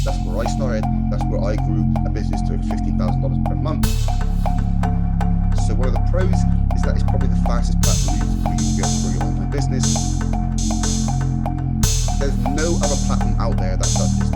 That's where I started. That's where I grew a business to over $15,000 per month. So one of the pros is that it's probably the fastest platform for you to be able to grow your online business. There's no other platform out there that does this.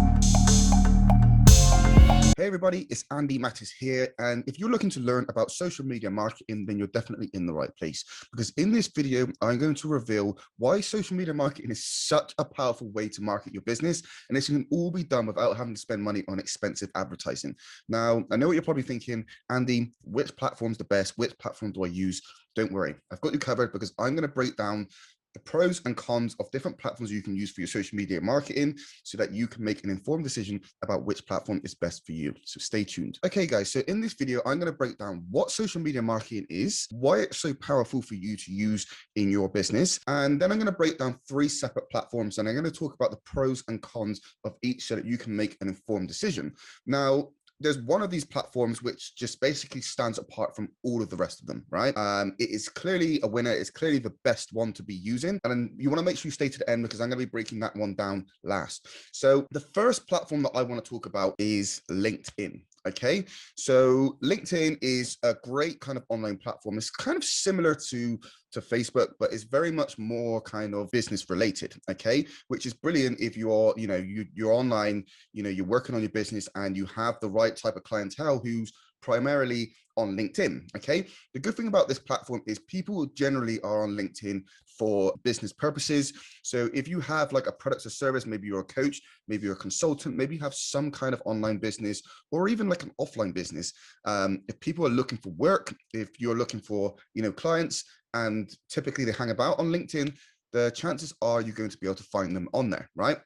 Hey everybody, it's Andy Mattis here, and if you're looking to learn about social media marketing, then you're definitely in the right place, because in this video I'm going to reveal why social media marketing is such a powerful way to market your business, and this can all be done without having to spend money on expensive advertising. Now, I know what you're probably thinking, Andy, which platform's the best? Which platform do I use? Don't worry, I've got you covered, because I'm going to break down the pros and cons of different platforms you can use for your social media marketing so that you can make an informed decision about which platform is best for you. So stay tuned. Okay, guys, so in this video, I'm going to break down what social media marketing is, why it's so powerful for you to use in your business, and then I'm going to break down 3 separate platforms, and I'm going to talk about the pros and cons of each so that you can make an informed decision. Now, there's one of these platforms which just basically stands apart from all of the rest of them, right? It is clearly a winner. It's clearly the best one to be using. And then you want to make sure you stay to the end, because I'm going to be breaking that one down last. So the first platform that I want to talk about is LinkedIn. Okay, so LinkedIn is a great kind of online platform. It's kind of similar to Facebook, but it's very much more kind of business related. Okay, which is brilliant if you're, you're online, you're working on your business and you have the right type of clientele who's primarily on LinkedIn. Okay, the good thing about this platform is people generally are on LinkedIn for business purposes. So if you have like a product or service, maybe you're a coach, maybe you're a consultant, maybe you have some kind of online business or even like an offline business. If people are looking for work, if you're looking for, clients, and typically they hang about on LinkedIn, the chances are you're going to be able to find them on there, right?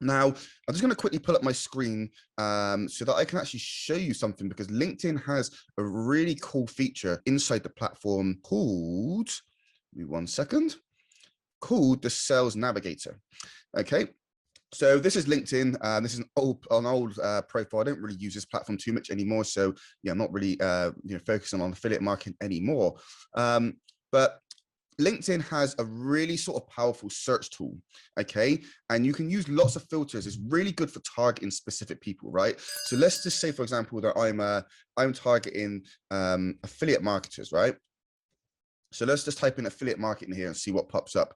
Now, I'm just going to quickly pull up my screen so that I can actually show you something, because LinkedIn has a really cool feature inside the platform called, give me one second, called the Sales Navigator. Okay. So this is LinkedIn. This is an old profile. I don't really use this platform too much anymore. So yeah, I'm not really focusing on affiliate marketing anymore. But LinkedIn has a really sort of powerful search tool, okay? And you can use lots of filters. It's really good for targeting specific people, right? So let's just say, for example, that I'm targeting affiliate marketers, right? So let's just type in affiliate marketing here and see what pops up.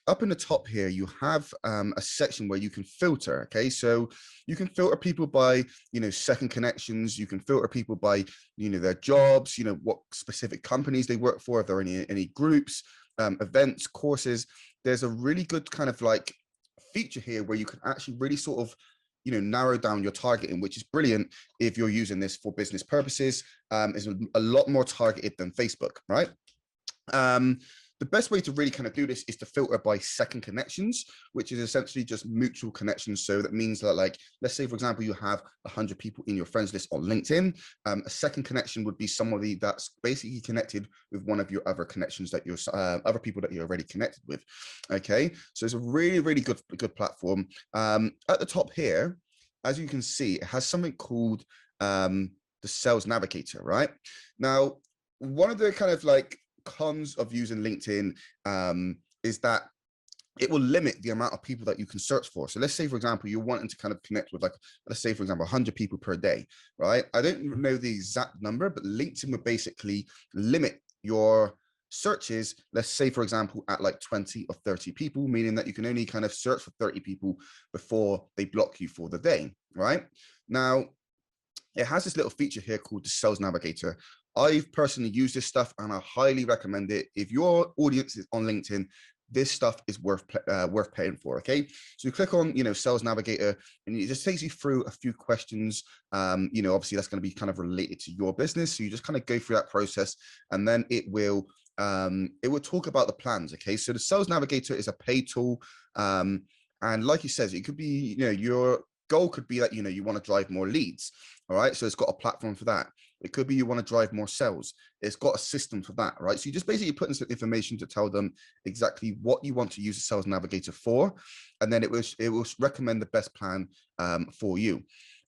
Up in the top here, you have a section where you can filter. Okay, so you can filter people by, second connections. You can filter people by, their jobs, what specific companies they work for, if there are any groups, events, courses. There's a really good kind of like feature here where you can actually really sort of, narrow down your targeting, which is brilliant if you're using this for business purposes. It's a lot more targeted than Facebook, right? The best way to really kind of do this is to filter by second connections, which is essentially just mutual connections. So that means that, like, let's say, for example, you have 100 people in your friends list on LinkedIn. A second connection would be somebody that's basically connected with one of your other connections that you're other people that you're already connected with. Okay, so it's a really, really good platform. At the top here, as you can see, it has something called the Sales Navigator. Right now, one of the kind of like cons of using LinkedIn is that it will limit the amount of people that you can search for. So let's say, for example, you're wanting to kind of connect with, like, let's say, for example, 100 people per day, right? I don't know the exact number, but LinkedIn would basically limit your searches, let's say, for example, at like 20 or 30 people, meaning that you can only kind of search for 30 people before they block you for the day, right? Now, it has this little feature here called the Sales Navigator. I've personally used this stuff and I highly recommend it. If your audience is on LinkedIn, this stuff is worth paying for. Okay, so you click on Sales Navigator, and it just takes you through a few questions. Obviously that's going to be kind of related to your business, so you just kind of go through that process, and then it will talk about the plans. Okay, so the Sales Navigator is a paid tool, and like you said, it could be, your goal could be that you want to drive more leads. All right, so it's got a platform for that. It could be you want to drive more sales. It's got a system for that, right? So you just basically put in some information to tell them exactly what you want to use the Sales Navigator for, and then it will recommend the best plan for you.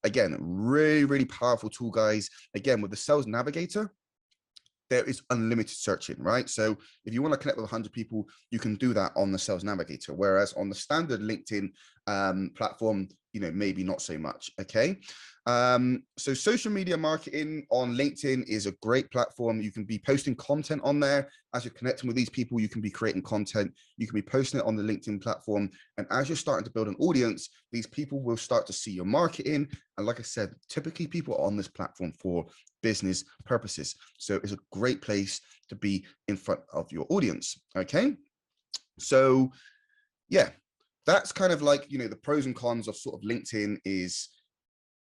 Again, really, really powerful tool, guys. Again, with the Sales Navigator, there is unlimited searching, right? So if you want to connect with 100 people, you can do that on the Sales Navigator. Whereas on the standard LinkedIn platform, maybe not so much. Okay. So social media marketing on LinkedIn is a great platform. You can be posting content on there. As you're connecting with these people, you can be creating content. You can be posting it on the LinkedIn platform. And as you're starting to build an audience, these people will start to see your marketing. And like I said, typically people are on this platform for business purposes. So it's a great place to be in front of your audience. Okay. So yeah, that's kind of like, the pros and cons of sort of LinkedIn is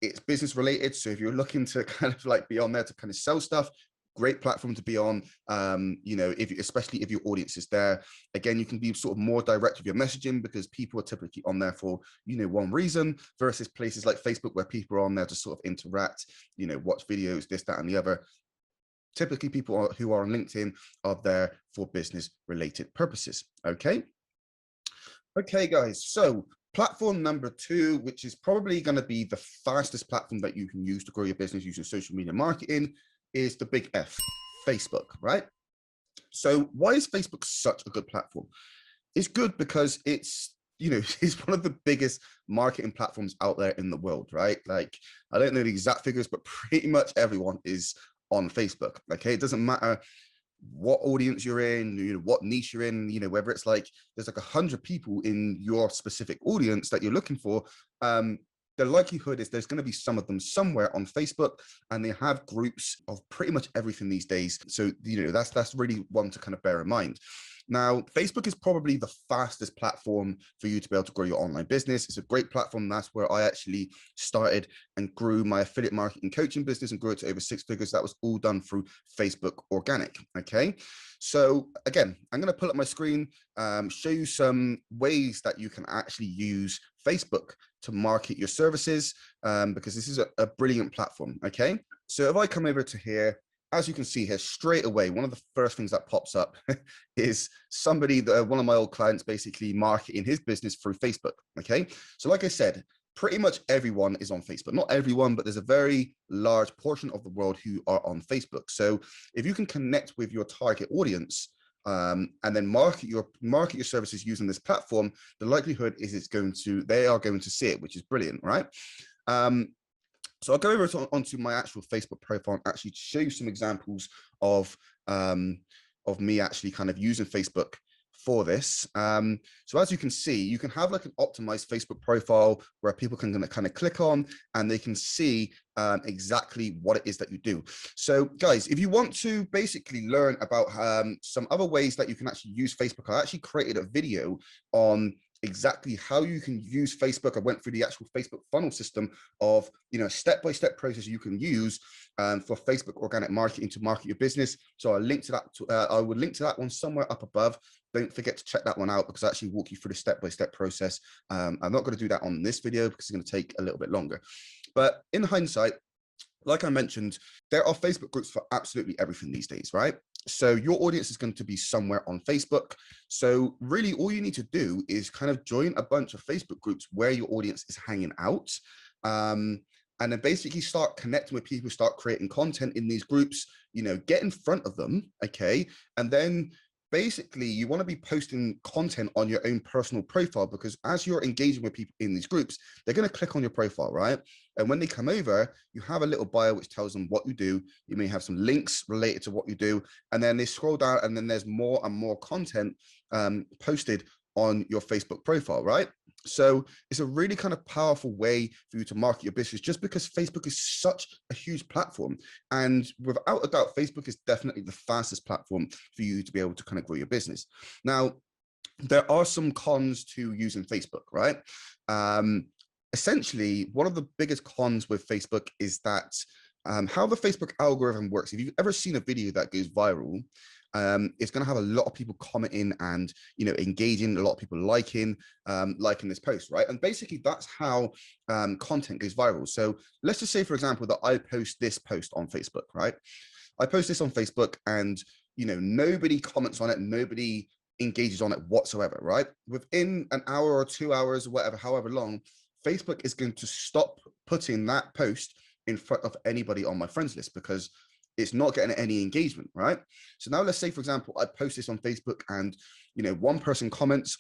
it's business related. So if you're looking to kind of like be on there to kind of sell stuff, great platform to be on. Especially if your audience is there. Again, you can be sort of more direct with your messaging because people are typically on there for, one reason, versus places like Facebook where people are on there to sort of interact, watch videos, this, that, and the other. Typically people who are on LinkedIn are there for business related purposes. Okay. Okay, guys. So platform number 2, which is probably going to be the fastest platform that you can use to grow your business using social media marketing, is the big F, Facebook, right? So why is Facebook such a good platform? It's good because it's, it's one of the biggest marketing platforms out there in the world, right? Like, I don't know the exact figures, but pretty much everyone is on Facebook. Okay, it doesn't matter what audience you're in, what niche you're in, whether it's like there's like 100 people in your specific audience that you're looking for, the likelihood is there's going to be some of them somewhere on Facebook, and they have groups of pretty much everything these days. So that's really one to kind of bear in mind. Now, Facebook is probably the fastest platform for you to be able to grow your online business. It's a great platform. That's where I actually started and grew my affiliate marketing coaching business and grew it to over 6 figures. That was all done through Facebook organic. Okay. So again, I'm going to pull up my screen, show you some ways that you can actually use Facebook to market your services, because this is a brilliant platform. Okay. So if I come over to here, as you can see here, straight away, one of the first things that pops up is somebody, one of my old clients, basically marketing his business through Facebook. Okay. So like I said, pretty much everyone is on Facebook. Not everyone, but there's a very large portion of the world who are on Facebook. So if you can connect with your target audience, and then market your services using this platform, the likelihood is they are going to see it, which is brilliant, right? So I'll go over onto my actual Facebook profile and actually show you some examples of me actually kind of using Facebook for this. So as you can see, you can have like an optimized Facebook profile where people can kind of click on and they can see exactly what it is that you do. So guys, if you want to basically learn about some other ways that you can actually use Facebook, I actually created a video on exactly how you can use Facebook. I went through the actual Facebook funnel system of, step-by-step process you can use for Facebook organic marketing to market your business. So I'll link to that. I would link to that one somewhere up above. Don't forget to check that one out because I actually walk you through the step-by-step process. I'm not going to do that on this video because it's going to take a little bit longer. But in hindsight, like I mentioned, there are Facebook groups for absolutely everything these days, right? So your audience is going to be somewhere on Facebook. So really all you need to do is kind of join a bunch of Facebook groups where your audience is hanging out. And then basically start connecting with people, start creating content in these groups, get in front of them. Okay. And then basically you want to be posting content on your own personal profile, because as you're engaging with people in these groups, they're going to click on your profile, right? And when they come over, you have a little bio which tells them what you do. You may have some links related to what you do, and then they scroll down and then there's more and more content posted on your Facebook profile, right? So it's a really kind of powerful way for you to market your business, just because Facebook is such a huge platform. And without a doubt, Facebook is definitely the fastest platform for you to be able to kind of grow your business. Now, there are some cons to using Facebook, right? Essentially, one of the biggest cons with Facebook is that how the Facebook algorithm works. If you've ever seen a video that goes viral, it's going to have a lot of people commenting and engaging, a lot of people liking this post, right? And basically that's how content goes viral. So let's just say, for example, that I post this post on Facebook, right? I post this on Facebook and nobody comments on it, nobody engages on it whatsoever, right? Within an hour or 2 hours or whatever, however long, Facebook is going to stop putting that post in front of anybody on my friends list because it's not getting any engagement, right? So now let's say, for example, I post this on Facebook and, one person comments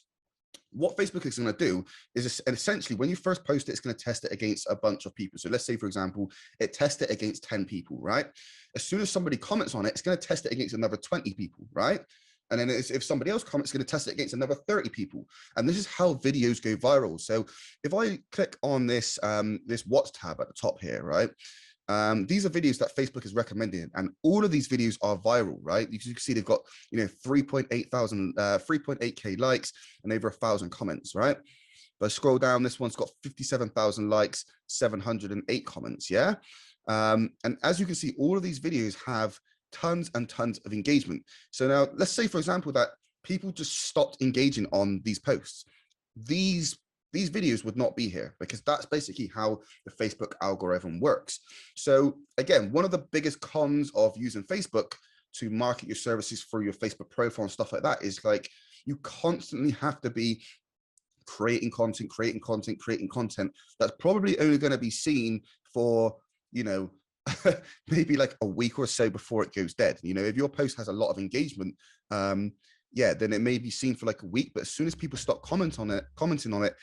what Facebook is going to do is essentially when you first post it, it's going to test it against a bunch of people. So let's say, for example, it tests it against 10 people, right? As soon as somebody comments on it, it's going to test it against another 20 people, right? And then if somebody else comments, it's going to test it against another 30 people. And this is how videos go viral. So if I click on this, this Watch tab at the top here, right? These are videos that Facebook is recommending, and all of these videos are viral, right? You can see they've got, 3.8K likes and over 1,000 comments, right? But scroll down, this one's got 57,000 likes, 708 comments, yeah? And as you can see, all of these videos have tons and tons of engagement. So now let's say, for example, that people just stopped engaging on these posts. These videos would not be here, because that's basically how the Facebook algorithm works. So again, one of the biggest cons of using Facebook to market your services through your Facebook profile and stuff like that is like you constantly have to be creating content that's probably only going to be seen for, maybe like a week or so before it goes dead. If your post has a lot of engagement, yeah, then it may be seen for like a week, but as soon as people stop commenting on it,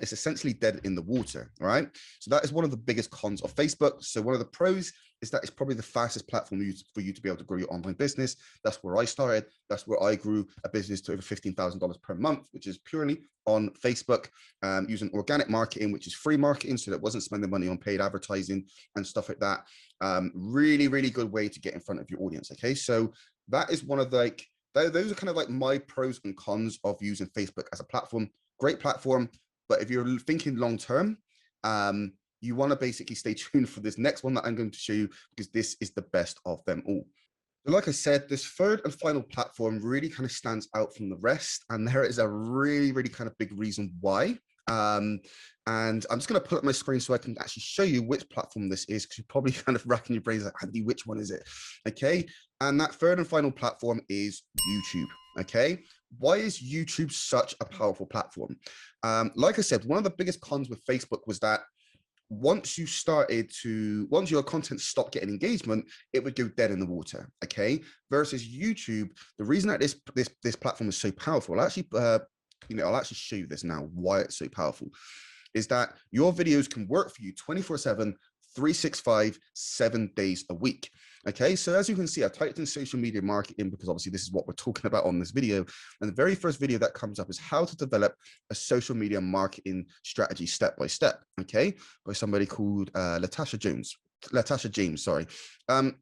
it's essentially dead in the water, right? So that is one of the biggest cons of Facebook. So one of the pros is that it's probably the fastest platform for you to be able to grow your online business. That's where I started. That's where I grew a business to over $15,000 per month, which is purely on Facebook, using organic marketing, which is free marketing. So that wasn't spending money on paid advertising and stuff like that. Really, really good way to get in front of your audience. Okay, so that is one of the, those are kind of like my pros and cons of using Facebook as a platform. Great platform, but if you're thinking long term, you want to basically stay tuned for this next one that I'm going to show you, because this is the best of them all. So like I said, this third and final platform really kind of stands out from the rest, and there is a really, really kind of big reason why. And I'm just going to pull up my screen so I can actually show you which platform this is, because you're probably kind of racking your brains like, Andy, which one is it? Okay, and that third and final platform is YouTube. Okay, why is YouTube such a powerful platform? Like I said, one of the biggest cons with Facebook was that once your content stopped getting engagement, it would go dead in the water. Okay, versus YouTube, the reason that this platform is so powerful, I'll actually show you this now, why it's so powerful, is that your videos can work for you 24/7, 365, 7 days a week. Okay, so as you can see, I typed in social media marketing because obviously this is what we're talking about on this video. And the very first video that comes up is how to develop a social media marketing strategy step by step. Okay, by somebody called Latasha James, sorry. And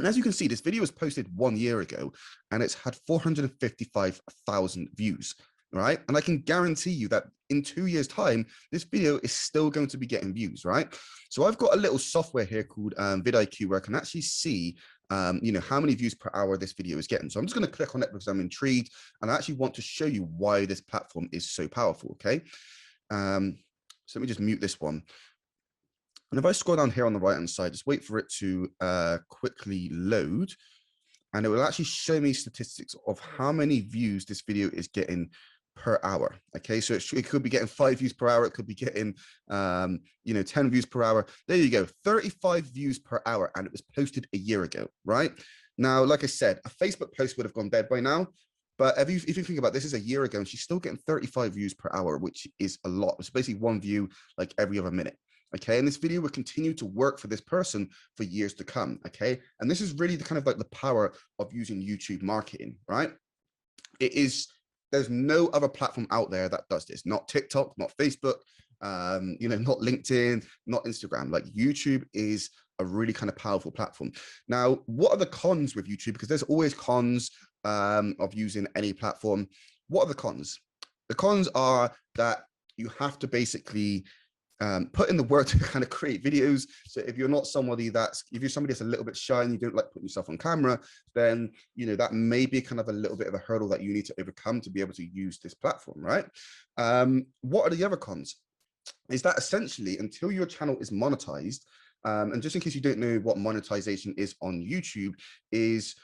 as you can see, this video was posted 1 year ago and it's had 455,000 views. Right, and I can guarantee you that in 2 years' time, this video is still going to be getting views, right? So I've got a little software here called vidIQ, where I can actually see, how many views per hour this video is getting. So I'm just going to click on it because I'm intrigued, and I actually want to show you why this platform is so powerful. Okay, so let me just mute this one. And if I scroll down here on the right-hand side, just wait for it to quickly load, and it will actually show me statistics of how many views this video is getting per hour. Okay, so it could be getting 5 views per hour, it could be getting 10 views per hour. There you go, 35 views per hour, and it was posted a year ago, right? Now, like I said, a Facebook post would have gone dead by now, but if you think about this, is a year ago and she's still getting 35 views per hour, which is a lot. It's basically 1 view like every other minute. Okay, and this video will continue to work for this person for years to come. Okay, and this is really the kind of like the power of using YouTube marketing, right? There's no other platform out there that does this. Not TikTok, not Facebook, not LinkedIn, not Instagram. Like, YouTube is a really kind of powerful platform. Now, what are the cons with YouTube? Because there's always cons of using any platform. What are the cons? The cons are that you have to basically put in the work to kind of create videos. So if you're somebody that's a little bit shy and you don't like putting yourself on camera, then that may be kind of a little bit of a hurdle that you need to overcome to be able to use this platform, right? What are the other cons? Is that essentially until your channel is monetized, and just in case you don't know what monetization is on YouTube, is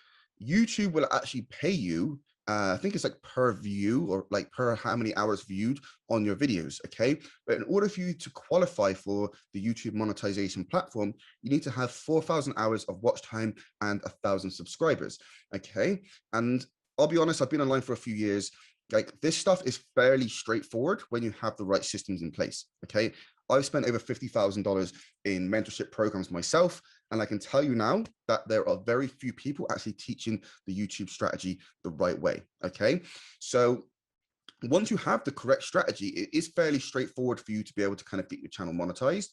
YouTube will actually pay you, I think it's like per view or like per how many hours viewed on your videos. Okay, but in order for you to qualify for the YouTube monetization platform, you need to have 4,000 hours of watch time and 1,000 subscribers. Okay, and I'll be honest, I've been online for a few years. Like, this stuff is fairly straightforward when you have the right systems in place. Okay. I've spent over $50,000 in mentorship programs myself. And I can tell you now that there are very few people actually teaching the YouTube strategy the right way. Okay. So once you have the correct strategy, it is fairly straightforward for you to be able to kind of get your channel monetized.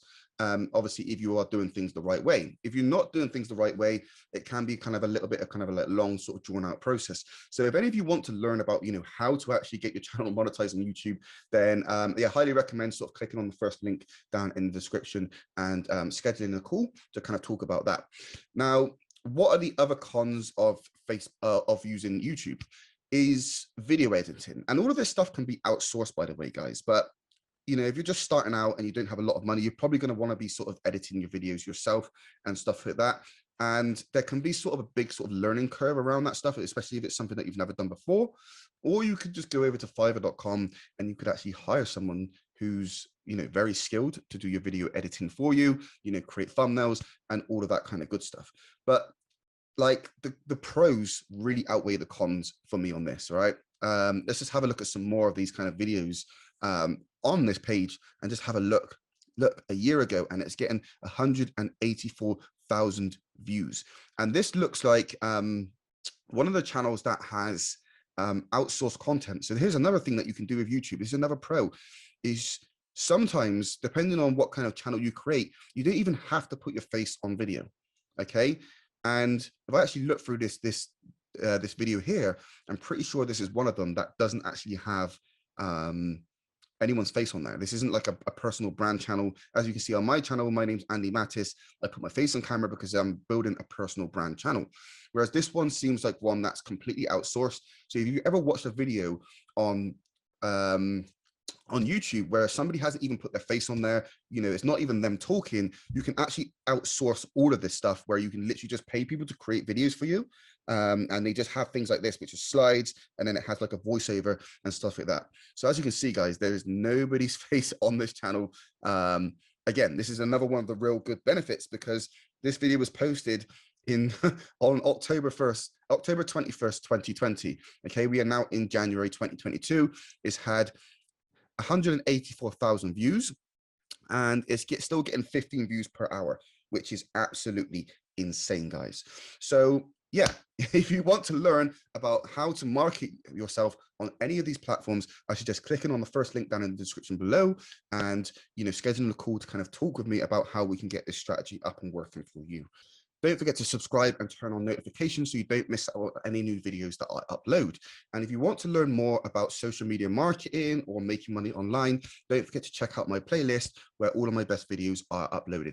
Obviously, if you are doing things the right way. If you're not doing things the right way, it can be kind of a little bit of kind of a long sort of drawn out process. So if any of you want to learn about, you know, how to actually get your channel monetized on YouTube, then yeah, highly recommend sort of clicking on the first link down in the description and scheduling a call to kind of talk about that. Now, what are the other cons of using YouTube? Is video editing, and all of this stuff can be outsourced, by the way, guys. But you know, if you're just starting out and you don't have a lot of money, you're probably going to want to be sort of editing your videos yourself and stuff like that. And there can be sort of a big sort of learning curve around that stuff, especially if it's something that you've never done before. Or you could just go over to fiverr.com and you could actually hire someone who's, you know, very skilled to do your video editing for you, you know, create thumbnails and all of that kind of good stuff. But like the pros really outweigh the cons for me on this. All right. Let's just have a look at some more of these kind of videos on this page and just have a look a year ago, and it's getting 184,000 views. And this looks like one of the channels that has outsourced content. So here's another thing that you can do with YouTube. This is another pro, is sometimes, depending on what kind of channel you create, you don't even have to put your face on video. Okay. And if I actually look through this video here, I'm pretty sure this is one of them that doesn't actually have anyone's face on there. This isn't like a personal brand channel. As you can see on my channel, my name's Andy Mattis. I put my face on camera because I'm building a personal brand channel. Whereas this one seems like one that's completely outsourced. So if you ever watched a video on YouTube where somebody hasn't even put their face on there, you know, it's not even them talking, you can actually outsource all of this stuff where you can literally just pay people to create videos for you. And they just have things like this, which is slides, and then it has like a voiceover and stuff like that. So as you can see, guys, there is nobody's face on this channel. Again, this is another one of the real good benefits, because this video was posted in on October 21st, 2020. Okay, we are now in January 2022. It's had 184,000 views, and it's still getting 15 views per hour, which is absolutely insane, guys. So yeah, if you want to learn about how to market yourself on any of these platforms, I suggest clicking on the first link down in the description below and, you know, scheduling a call to kind of talk with me about how we can get this strategy up and working for you. Don't forget to subscribe and turn on notifications so you don't miss out on any new videos that I upload. And if you want to learn more about social media marketing or making money online, don't forget to check out my playlist where all of my best videos are uploaded.